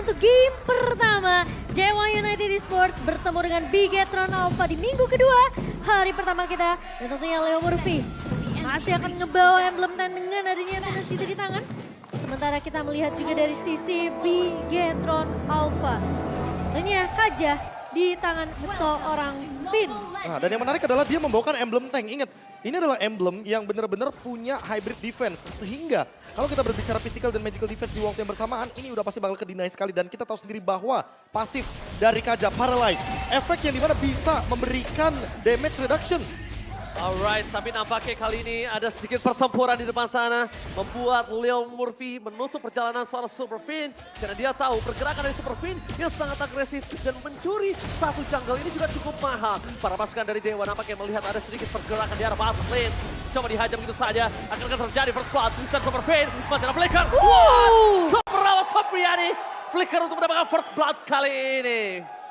untuk game pertama Dewa United Esports bertemu dengan Bigetron Alpha di minggu kedua hari pertama kita. Dan tentunya Leo Murphy masih akan ngebawa emblem tan dengan adanya Tennis di tangan. Sementara kita melihat juga dari sisi Bigetron Alpha. Tentunya Kaja di tangan seorang Finn. Nah, dan yang menarik adalah dia membawakan emblem tank. Ingat, ini adalah emblem yang benar-benar punya hybrid defense. Sehingga kalau kita berbicara physical dan magical defense di waktu yang bersamaan, ini udah pasti bakal ke-deny sekali. Dan kita tahu sendiri bahwa pasif dari Kaja, Paralyze, efek yang dimana bisa memberikan damage reduction. Alright, tapi nampaknya kali ini ada sedikit pertempuran di depan sana. Membuat Leo Murphy menutup perjalanan seorang Super Finn. Karena dia tahu pergerakan dari Super Finn yang sangat agresif. Dan mencuri satu jungle ini juga cukup mahal. Para pasukan dari Dewa nampaknya melihat ada sedikit pergerakan di arah bottom lane. Coba dihajam begitu saja. Akan terjadi first blood. Dan Super Finn masih ada flicker. Wow! Super Rawat Sopriani. Flicker untuk mendapatkan first blood kali ini.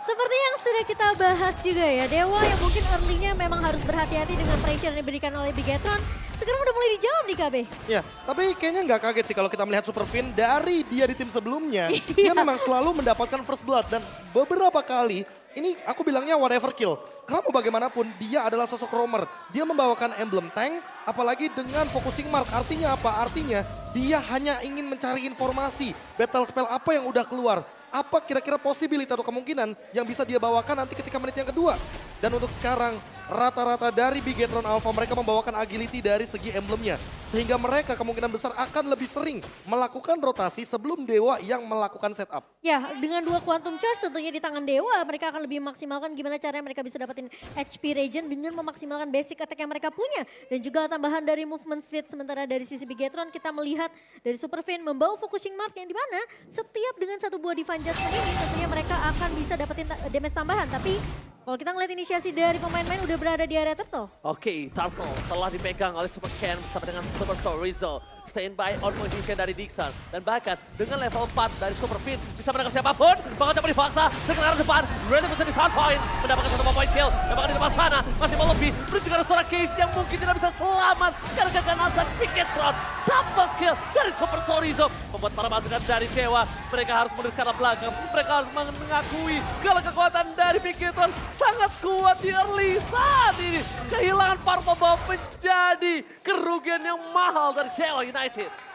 Seperti yang sudah kita bahas juga ya, Dewa yang mungkin early-nya memang harus berhati-hati dengan pressure yang diberikan oleh Bigetron. Sekarang udah mulai dijawab nih KB. Ya, tapi kayaknya nggak kaget sih kalau kita melihat Super Finn dari dia di tim sebelumnya. Dia memang selalu mendapatkan first blood dan beberapa kali, ini aku bilangnya whatever kill. Karena mau bagaimanapun dia adalah sosok roamer. Dia membawakan emblem tank, apalagi dengan focusing mark. Artinya apa? Artinya dia hanya ingin mencari informasi. Battle spell apa yang udah keluar. Apa kira-kira possibility atau kemungkinan yang bisa dia bawakan nanti ketika menit yang kedua. Dan untuk sekarang, rata-rata dari Bigetron Alpha mereka membawakan agility dari segi emblemnya. Sehingga mereka kemungkinan besar akan lebih sering melakukan rotasi sebelum Dewa yang melakukan setup. Ya, dengan 2 Quantum Charge tentunya di tangan Dewa, mereka akan lebih memaksimalkan gimana caranya mereka bisa dapetin HP regen dengan memaksimalkan basic attack yang mereka punya. Dan juga tambahan dari movement speed, sementara dari sisi Bigetron kita melihat dari Super Finn membawa focusing mark yang dimana setiap dengan satu buah Divine Judgment ini tentunya mereka akan bisa dapetin damage tambahan. Tapi kalau kita ngeliat inisiasi dari pemain-pemain udah berada di area turtle. Oke, Turtle telah dipegang oleh Super Ken bersama dengan Super Soul Rizzo. Standby on position dari Dixon. Dan bahkan dengan level 4 dari Super Finn bisa menangkap siapapun. Bahkan coba dipaksa ke arah depan. Ready bisa di sound point. Mendapatkan satu point kill. Dan bahkan di depan sana masih mau lebih. Menuju ke seorang case yang mungkin tidak bisa selamat. Karena keganasan Bigetron. Double kill dari Super Soul Rizzo. Membuat para pasukan dari Dewa. Mereka harus mundur ke arah belakang. Mereka harus mengakui kalau kekuatan dari Bigetron sangat kuat di early saat ini. Kehilangan para pembawa menjadi kerugian yang mahal dari Dewa United.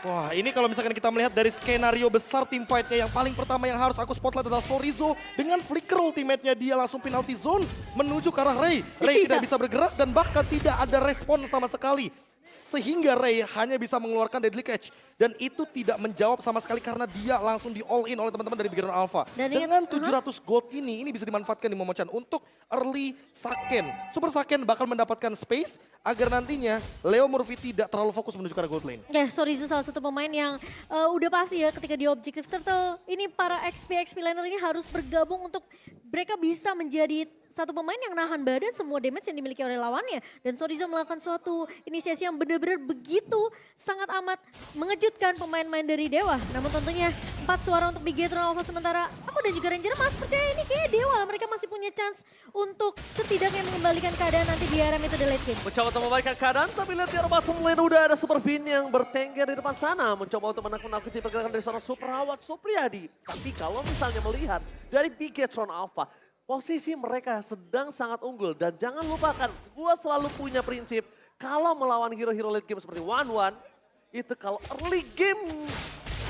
Wah, ini kalau misalkan kita melihat dari skenario besar tim fight-nya yang paling pertama yang harus aku spotlight adalah Sorizo dengan flicker ultimate-nya dia langsung penalty zone menuju ke arah Ray. Ray tidak bisa bergerak dan bahkan tidak ada respon sama sekali. Sehingga Ray hanya bisa mengeluarkan Deadly Catch. Dan itu tidak menjawab sama sekali karena dia langsung di all in oleh teman-teman dari Bigetron Alpha. Dengan 700 gold ini bisa dimanfaatkan di Momochan untuk early Saken. Super Saken bakal mendapatkan space agar nantinya Leo Murphy tidak terlalu fokus menuju ke arah gold lane. Ya, Sorizo salah satu pemain yang udah pasti ya ketika di Objective Turtle. Ini para XP laner ini harus bergabung untuk mereka bisa menjadi satu pemain yang nahan badan semua damage yang dimiliki oleh lawannya. Dan Sorizo melakukan suatu inisiasi yang benar-benar begitu sangat amat mengejutkan pemain-pemain dari Dewa. Namun tentunya 4 suara untuk Bigetron Alpha, sementara aku dan juga Ranger Mas percaya ini kayak Dewa. Mereka masih punya chance untuk setidaknya mengembalikan keadaan nanti di era metode late game. Mencoba untuk membaikkan keadaan, tapi lihat di arah bottom lane udah ada Super Finn yang bertengger di depan sana. Mencoba untuk menakut-nakuti pergerakan dari seorang Super Rawat Supriyadi. Tapi kalau misalnya melihat dari Bigetron Alpha, posisi mereka sedang sangat unggul. Dan jangan lupakan, gue selalu punya prinsip, kalau melawan hero-hero late game seperti One-One, itu kalau early game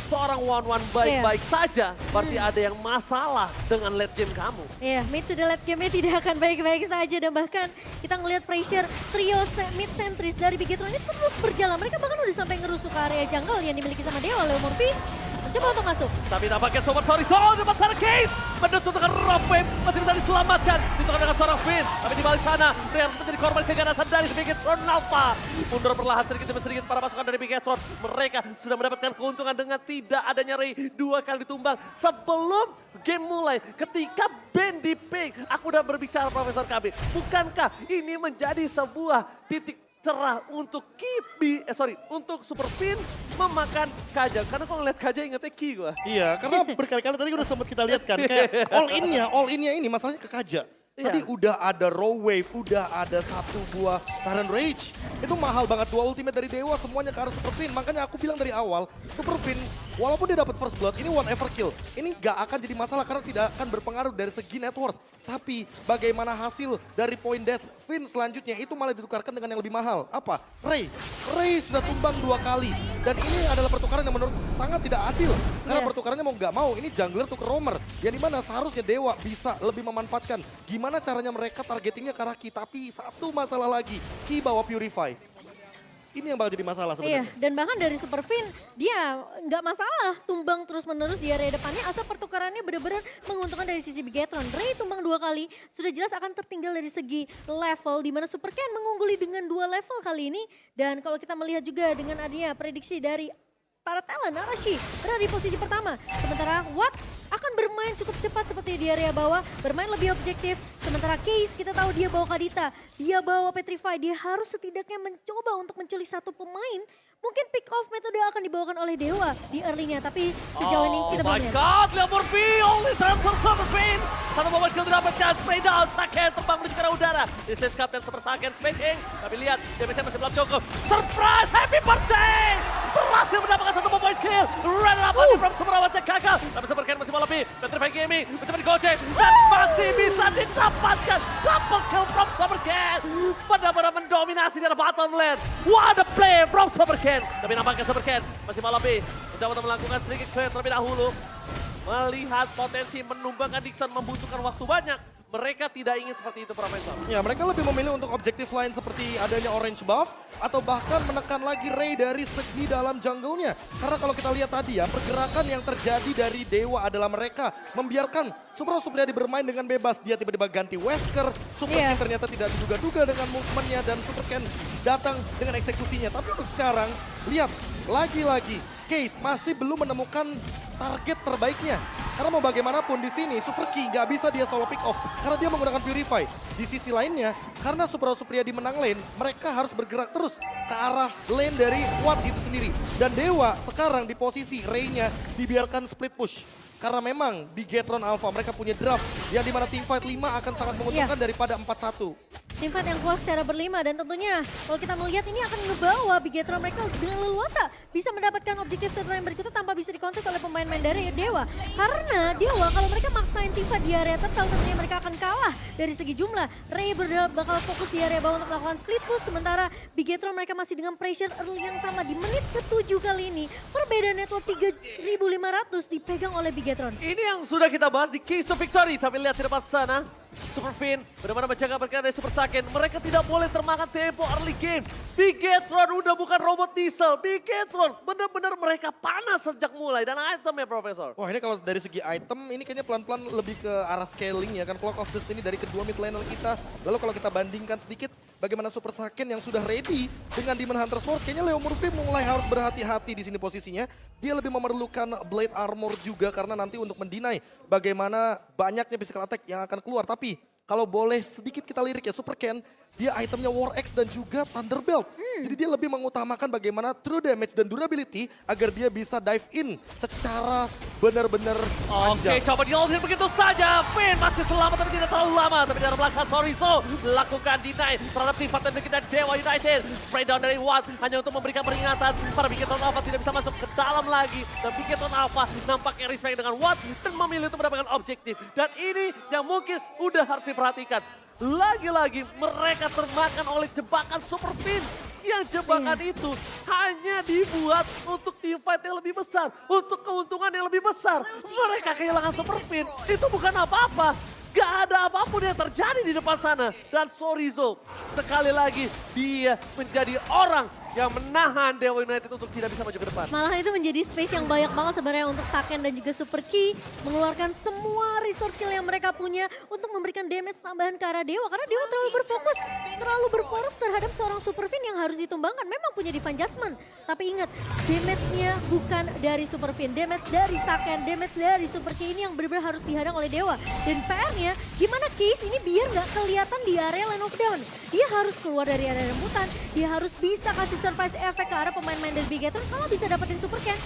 seorang One-One baik-baik saja, berarti ada yang masalah dengan late game kamu. Iya, mid to the late game-nya tidak akan baik-baik saja. Dan bahkan kita ngelihat pressure trio mid sentris dari Bigetron ini terus berjalan. Mereka bahkan udah sampai ngerusuk ke area jungle yang dimiliki sama Dewa. Leo Murphy mencoba untuk masuk. Tapi nampaknya Super Sorizo depan sana case. Menutup dengan rock wave, masih bisa diselamatkan. Ditentukan dengan seorang Finn. Tapi di balik sana, Ray harus menjadi korban keganasan dari Bigetron Alpha. Mundur perlahan sedikit demi sedikit para pasukan dari Bigetron. Mereka sudah mendapatkan keuntungan dengan tidak adanya Ray 2 kali ditumbang. Sebelum game mulai, ketika band di ping, aku udah berbicara Profesor KB. Bukankah ini menjadi sebuah titik cerah untuk untuk Super Finn memakan Kaja. Karena kalau ngeliat Kaja ingetnya Ki gue. Iya, karena berkali-kali tadi udah sempat kita lihat kan. Kayak all in-nya ini masalahnya ke Kaja. Tadi udah ada Raw Wave, udah ada satu buah Tyrant Rage. Itu mahal banget, dua ultimate dari Dewa semuanya ke arah Super Fin. Makanya aku bilang dari awal, Super Fin walaupun dia dapat first blood, ini one ever kill. Ini gak akan jadi masalah karena tidak akan berpengaruh dari segi net worth. Tapi bagaimana hasil dari point death Fin selanjutnya itu malah ditukarkan dengan yang lebih mahal. Apa? Ray. Ray sudah tumbang 2 kali. Dan ini adalah pertukaran yang menurutku sangat tidak adil. Karena pertukarannya mau gak mau, ini jungler tuh ke roamer. Yang dimana seharusnya Dewa bisa lebih memanfaatkan gimana caranya mereka targetingnya ke arah Ki. Tapi satu masalah lagi, Ki bawa Purify. Ini yang bakal jadi masalah sebenarnya. Iya, dan bahkan dari Super Fin, dia nggak masalah tumbang terus-menerus di area depannya asal pertukarannya benar-benar menguntungkan dari sisi Bigetron. Ray tumbang 2 kali, sudah jelas akan tertinggal dari segi level, di mana Super Ken mengungguli dengan 2 level kali ini. Dan kalau kita melihat juga dengan adanya prediksi dari para talent, Arashi berada di posisi pertama. Sementara Watt akan bermain cukup cepat seperti di area bawah, bermain lebih objektif. Sementara Case kita tahu dia bawa Kadita, dia bawa Petrify, dia harus setidaknya mencoba untuk menculik satu pemain. Mungkin pick off metode akan dibawakan oleh Dewa di early-nya, tapi sejauh ini kita belum lihat. Oh my god, lihat Murphy, only transfer Super Fin. Satu momen kill didapatkan, spray down, Saken terbang menuju ke arah udara. This is Captain Super Saken smashing, tapi lihat damage-nya masih belum cukup. Surprise, happy birthday! Berhasil mendapatkan satu point kill. Run up lagi from Summerawatnya gagal. Tapi Super Ken masih mau lebih. Petrify Gaming, mencoba digocek. Dan masih bisa didapatkan. Double kill from Super Ken. Benar-benar mendominasi di bottom lane. What a play from Super Ken. Tapi nampaknya Super Ken masih mau lebih. Mencoba untuk melakukan sedikit clear terlebih dahulu. Melihat potensi menumbangkan Dixon membutuhkan waktu banyak. Mereka tidak ingin seperti itu, Profesor. Ya, mereka lebih memilih untuk objektif lain seperti adanya orange buff atau bahkan menekan lagi Ray dari segi dalam jungle-nya. Karena kalau kita lihat tadi ya, pergerakan yang terjadi dari Dewa adalah mereka membiarkan Supriyadi bermain dengan bebas. Dia tiba-tiba ganti Wesker, Super Ken ternyata tidak diduga-duga dengan movementnya dan Super Ken datang dengan eksekusinya. Tapi untuk sekarang, lihat lagi-lagi Case masih belum menemukan target terbaiknya. Karena mau bagaimanapun di sini Super Ki nggak bisa dia solo pick off karena dia menggunakan Purify. Di sisi lainnya, karena Supriyadi menang lane, mereka harus bergerak terus ke arah lane dari Watt itu sendiri. Dan Dewa sekarang di posisi Ray-nya dibiarkan split push. Karena memang di Bigetron Alpha mereka punya draft yang dimana teamfight 5 akan sangat menguntungkan daripada 4-1. Teamfight yang kuat secara berlima dan tentunya kalau kita melihat ini akan ngebawa Bigetron mereka dengan leluasa bisa mendapatkan objektif setelah yang berikutnya tanpa bisa dikontes oleh pemain-pemain dari Dewa. Karena Dewa kalau mereka maksain teamfight di area turtle tentunya mereka akan kalah dari segi jumlah. Ray bakal fokus di area bawah untuk melakukan split push sementara Bigetron mereka masih dengan pressure early yang sama di menit ke-7 kali ini. Perbedaan network 3.500 dipegang oleh Bigetron. Ini yang sudah kita bahas di Keys to Victory. Tapi lihat di depan sana, Super Fin benar-benar menjaga pergerakan dari Super Saken. Mereka tidak boleh termakan tempo early game. Bigetron udah bukan robot diesel. Bigetron benar-benar mereka panas sejak mulai. Dan itemnya, Profesor. Wah, ini kalau dari segi item ini kayaknya pelan-pelan lebih ke arah scaling ya kan. Clock of Destiny dari kedua mid laner kita. Lalu kalau kita bandingkan sedikit bagaimana Super Saken yang sudah ready dengan Demon Hunter Sword. Kayaknya Leo Murphy mulai harus berhati-hati di sini posisinya. Dia lebih memerlukan Blade Armor juga karena nanti untuk mendinai bagaimana banyaknya physical attack yang akan keluar. Tapi kalau boleh sedikit kita lirik ya, Super Ken, dia itemnya War Axe dan juga Thunderbelt. Jadi dia lebih mengutamakan bagaimana true damage dan durability agar dia bisa dive in secara benar-benar Oke, panjang. coba di-hold begitu saja. Fin masih selamat tapi tidak terlalu lama. Tapi dari belakang Sorizo melakukan deny terhadap tim Fatan kita Dewa United. Spray down dari Watt hanya untuk memberikan peringatan. Para Bigetron Alpha tidak bisa masuk ke dalam lagi. Dan Bigetron Alpha nampaknya respect dengan Watt dan memilih untuk mendapatkan objektif. Dan ini yang mungkin udah harus diperhatikan. Lagi-lagi mereka termakan oleh jebakan Super Fin. Yang jebakan itu hanya dibuat untuk teamfight yang lebih besar. Untuk keuntungan yang lebih besar. Mereka kehilangan Super Fin. Itu bukan apa-apa. Gak ada apapun yang terjadi di depan sana. Dan Sorizo sekali lagi dia menjadi orang yang menahan Dewa United untuk tidak bisa maju ke depan. Malah itu menjadi space yang banyak banget sebenarnya untuk Saken dan juga Super Ki mengeluarkan semua resource skill yang mereka punya untuk memberikan damage tambahan ke arah Dewa. Karena Dewa terlalu berfokus, terlalu berfokus terhadap seorang Super Fin yang harus ditumbangkan. Memang punya divine judgment. Tapi ingat, damage-nya bukan dari Super Fin, damage dari Saken, damage dari Super Ki ini yang benar-benar harus dihadang oleh Dewa. Dan PR-nya, gimana Case ini biar nggak kelihatan di area line of down. Dia harus keluar dari area rembutan, dia harus bisa kasih surprise effect ke arah pemain-pemain dari Bigetron kalau bisa dapetin Super Ken.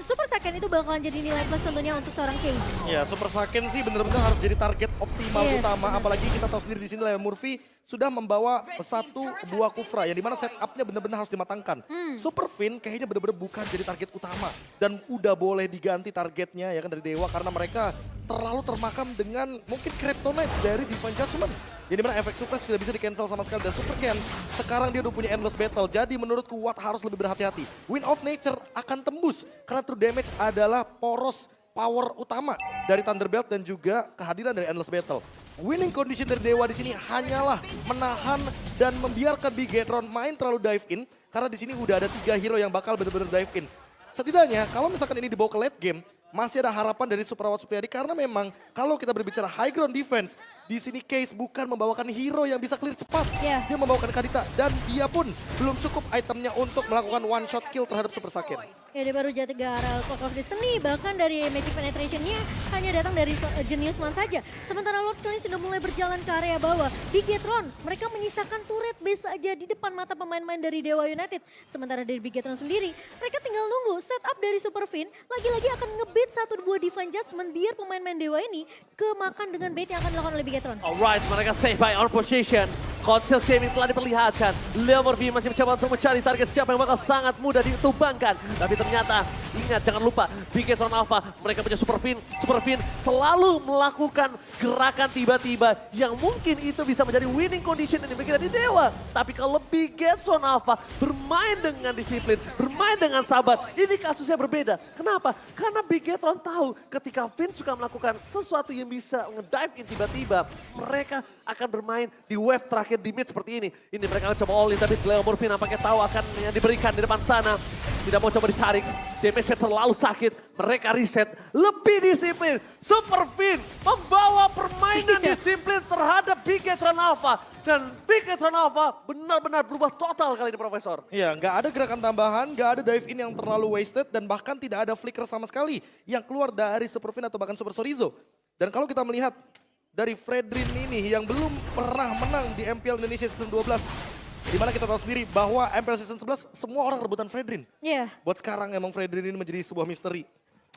Super Second itu bakalan jadi nilai plus tentunya untuk seorang Case. Ya, Super Saiyan sih benar-benar harus jadi target optimal Yes, utama. benar. Apalagi kita tahu sendiri di sini Leo Murphy sudah membawa satu buah Kufra yang dimana setupnya benar-benar harus dimatangkan. Super Fin kayaknya benar-benar bukan jadi target utama dan udah boleh diganti targetnya ya kan dari Dewa karena mereka terlalu termakam dengan mungkin Kryptonite dari Divine Judgment. Jadi mana efek suppress tidak bisa di-cancel sama sekali dan Super Ken sekarang dia udah punya endless battle. Jadi menurutku Watt harus lebih berhati-hati. Wind of Nature akan tembus karena true damage adalah poros power utama dari Thunderbelt dan juga kehadiran dari endless battle. Winning condition dari Dewa di sini hanyalah menahan dan membiarkan Bigetron main terlalu dive in karena di sini udah ada 3 hero yang bakal benar-benar dive in. Setidaknya kalau misalkan ini dibawa ke late game masih ada harapan dari Super Watt Supriyadi karena memang kalau kita berbicara high ground defense di sini Case bukan membawakan hero yang bisa clear cepat. Yeah. Dia membawakan Kadita dan dia pun belum cukup itemnya untuk melakukan one shot kill terhadap Super Saiyan. Ya dia baru jatuh gara Clock of Destiny, bahkan dari Magic Penetration-nya hanya datang dari Genius One saja. Sementara Lord Clean sudah mulai berjalan ke area bawah. Bigetron, mereka menyisakan turret base saja di depan mata pemain-pemain dari Dewa United. Sementara dari Bigetron sendiri, mereka tinggal nunggu setup dari Super Fin, lagi-lagi akan ngebait satu buah Divine Judgment biar pemain-pemain Dewa ini kemakan dengan bait yang akan dilakukan oleh Bigetron. Alright, mereka save by on position. Konsil Gaming telah diperlihatkan. Leo Murphy masih mencoba untuk mencari target siapa yang bakal sangat mudah ditumbangkan. Tapi ternyata, ingat jangan lupa, Bigetron Alpha, mereka punya Super Fin. Super Fin selalu melakukan gerakan tiba-tiba yang mungkin itu bisa menjadi winning condition yang dimiliki dari Dewa. Tapi kalau Bigetron Alpha bermain dengan disiplin, bermain dengan sabar, ini kasusnya berbeda. Kenapa? Karena Bigetron tahu ketika Fin suka melakukan sesuatu yang bisa nge-dive in tiba-tiba, mereka akan bermain di wave terakhir di mid seperti ini. Ini mereka akan coba all in, tapi Leo Murphy nampaknya tahu akan yang diberikan di depan sana. Tidak mau coba ditarik, damage-nya terlalu sakit. Mereka reset, lebih disiplin. Super Fin membawa permainan disiplin terhadap Bigetron Alpha. Dan Bigetron Alpha benar-benar berubah total kali ini, Profesor. Iya, nggak ada gerakan tambahan, nggak ada dive in yang terlalu wasted, dan bahkan tidak ada flicker sama sekali yang keluar dari Super Fin atau bahkan Super Sorizo. Dan kalau kita melihat dari Fredrin ini yang belum pernah menang di MPL Indonesia Season 12. Dimana kita tahu sendiri bahwa MPL Season 11 semua orang rebutan Fredrin. Iya. Buat sekarang emang Fredrin ini menjadi sebuah misteri.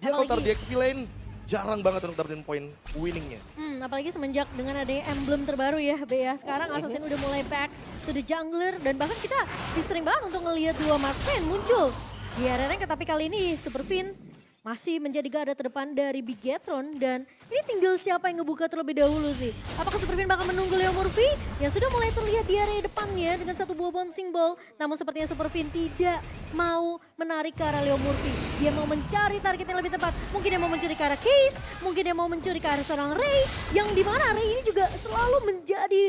Dia kalau Apalagi- taruh di XP lane, jarang banget untuk dapetin poin winningnya. Apalagi semenjak dengan adanya emblem terbaru ya, Bea. Sekarang Assassin udah mulai back to the jungler dan bahkan kita sering banget untuk ngelihat dua marksman muncul di area rank. Tapi kali ini Super Fin masih menjadi garda terdepan dari Bigetron dan ini tinggal siapa yang ngebuka terlebih dahulu sih. Apakah Super Fin bakal menunggu Leo Murphy yang sudah mulai terlihat di area depannya dengan satu buah bouncing ball. Namun sepertinya Super Fin tidak mau menarik ke arah Leo Murphy. Dia mau mencari target yang lebih tepat. Mungkin dia mau mencuri ke arah Case, mungkin dia mau mencuri ke arah seorang Ray. Yang dimana Ray ini juga selalu menjadi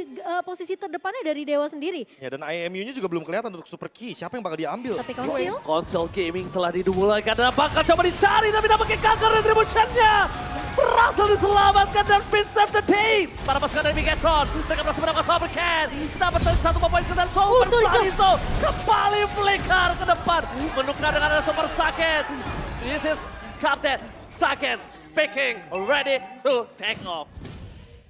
posisi terdepannya dari Dewa sendiri. Ya dan IMU-nya juga belum kelihatan untuk Super Key. Siapa yang bakal diambil? Tapi Konsil, Konsol Gaming telah dimulai karena bakal coba dicari tapi dapat gagal retribution-nya. Berhasil diselamatkan dan Fin save the day. Para pasukan dari Bigetron, mereka berhasil mendapatkan Super Cat. Dapat satu poin ke dan Super Salizo kembali flicker ke depan. Menukar dengan ada Super Saiyan. This is Captain Saiyan speaking, ready to take off.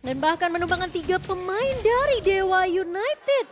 dan bahkan menumbangkan 3 pemain dari Dewa United.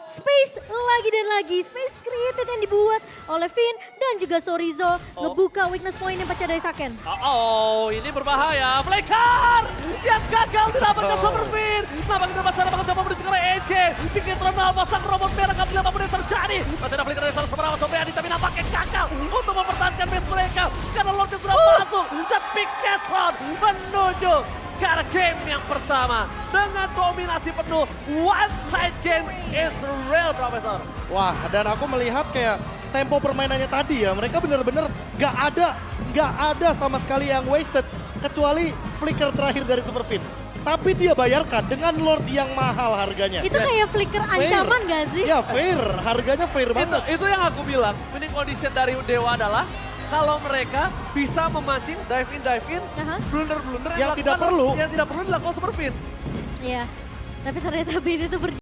Space lagi dan lagi, space created yang dibuat oleh Fin dan juga Sorizo ngebuka weakness point yang pecah dari Saken. Oh, ini berbahaya. Flicker yang gagal didapatkan Super Fin. Nampaknya di depan sana bakal coba menuju ke arah EG. Bigetron Alpha sang robot merah nggak apapun yang terjadi. Masih ada flicker dari salah seorang Sobriani tapi nampaknya gagal untuk mempertahankan base mereka. Karena Lordnya sudah masuk dan Bigetron menuju ke arah game yang pertama. Dengan dominasi penuh, one side game is real, Profesor. Wah, dan aku melihat kayak tempo permainannya tadi ya, mereka bener-bener gak ada sama sekali yang wasted, kecuali flicker terakhir dari Super Fin. Tapi dia bayarkan dengan Lord yang mahal harganya. Itu kayak flicker ancaman gak sih? Ya fair, harganya fair banget. Itu yang aku bilang, winning condition dari Dewa adalah kalau mereka bisa memancing dive in, blunder-blunder Yang tidak perlu. yang tidak perlu dilakukan Super Fin. Iya, tapi ternyata Bin itu